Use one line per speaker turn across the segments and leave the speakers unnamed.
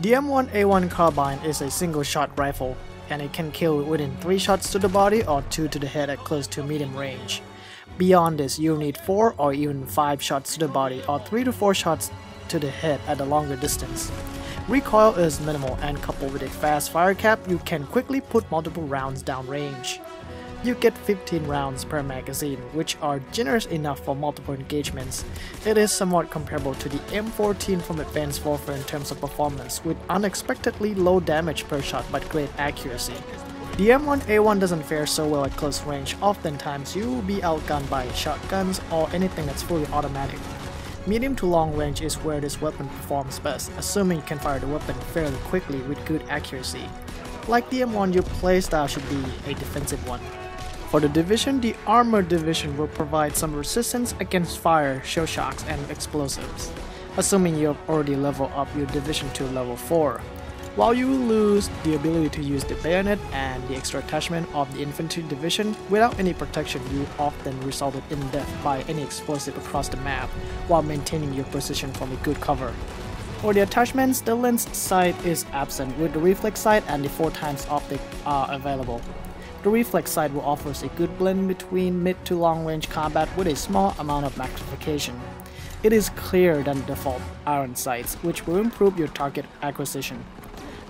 The M1A1 Carbine is a single-shot rifle, and it can kill within 3 shots to the body or 2 to the head at close to medium range. Beyond this, you'll need 4 or even 5 shots to the body or 3 to 4 shots to the head at a longer distance. Recoil is minimal, and coupled with a fast fire cap, you can quickly put multiple rounds downrange. You get 15 rounds per magazine, which are generous enough for multiple engagements. It is somewhat comparable to the M14 from Advanced Warfare in terms of performance, with unexpectedly low damage per shot but great accuracy. The M1A1 doesn't fare so well at close range. Oftentimes you will be outgunned by shotguns or anything that's fully automatic. Medium to long range is where this weapon performs best, assuming you can fire the weapon fairly quickly with good accuracy. Like the M1, your playstyle should be a defensive one. For the division, the Armored Division will provide some resistance against fire, shell shocks, and explosives, assuming you have already leveled up your division to level 4. While you will lose the ability to use the bayonet and the extra attachment of the Infantry Division, without any protection you often resulted in death by any explosive across the map, while maintaining your position from a good cover. For the attachments, the lens sight is absent, with the reflex sight and the 4x optic are available. The reflex sight will offer a good blend between mid to long range combat with a small amount of magnification. It is clearer than the default iron sights, which will improve your target acquisition.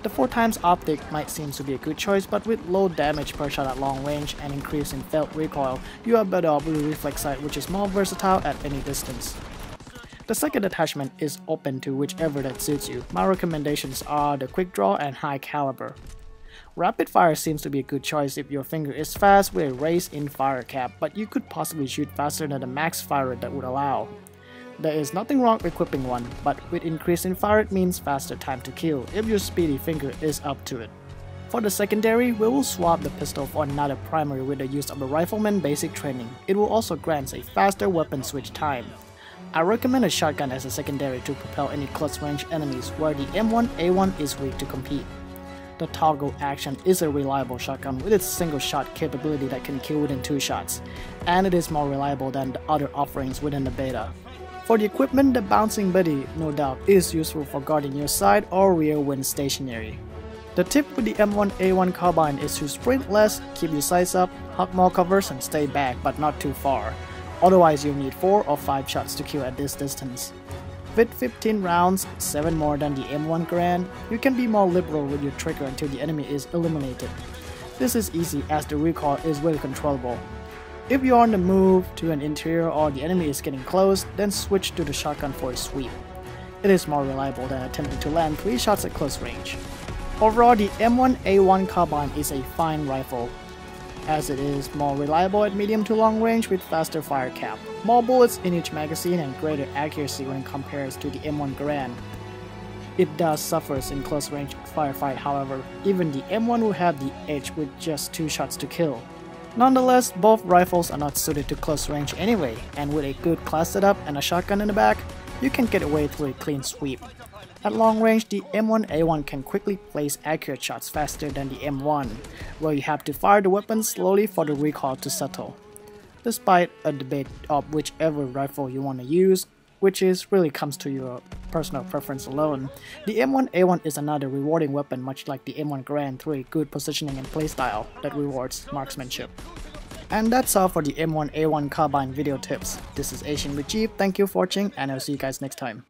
The 4x optic might seem to be a good choice, but with low damage per shot at long range and increase in felt recoil, you are better off with the reflex sight, which is more versatile at any distance. The second attachment is open to whichever that suits you. My recommendations are the quick draw and high caliber. Rapid fire seems to be a good choice if your finger is fast with a raise in fire cap, but you could possibly shoot faster than the max fire rate that would allow. There is nothing wrong with equipping one, but with increase in fire rate means faster time to kill if your speedy finger is up to it. For the secondary, we will swap the pistol for another primary with the use of the rifleman basic training. It will also grant a faster weapon switch time. I recommend a shotgun as a secondary to propel any close range enemies where the M1A1 is weak to compete. The toggle action is a reliable shotgun with its single shot capability that can kill within 2 shots, and it is more reliable than the other offerings within the beta. For the equipment, the bouncing buddy no doubt is useful for guarding your side or rear when stationary. The tip with the M1A1 Carbine is to sprint less, keep your sights up, hug more covers, and stay back but not too far. Otherwise you'll need 4 or 5 shots to kill at this distance. With 15 rounds, 7 more than the M1 Garand, you can be more liberal with your trigger until the enemy is eliminated. This is easy as the recoil is well controllable. If you are on the move to an interior or the enemy is getting close, then switch to the shotgun for a sweep. It is more reliable than attempting to land 3 shots at close range. Overall, the M1A1 Carbine is a fine rifle, as it is more reliable at medium to long range with faster fire cap, more bullets in each magazine, and greater accuracy when compared to the M1 Garand. It does suffer in close range firefight, however. Even the M1 will have the edge with just 2 shots to kill. Nonetheless, both rifles are not suited to close range anyway, and with a good class setup and a shotgun in the back, you can get away through a clean sweep. At long range, the M1A1 can quickly place accurate shots faster than the M1, where you have to fire the weapon slowly for the recoil to settle. Despite a debate of whichever rifle you want to use, which really comes to your personal preference alone, the M1A1 is another rewarding weapon much like the M1 Garand through a good positioning and playstyle that rewards marksmanship. And that's all for the M1A1 Carbine video tips. This is Asian with Jeep, thank you for watching, and I'll see you guys next time.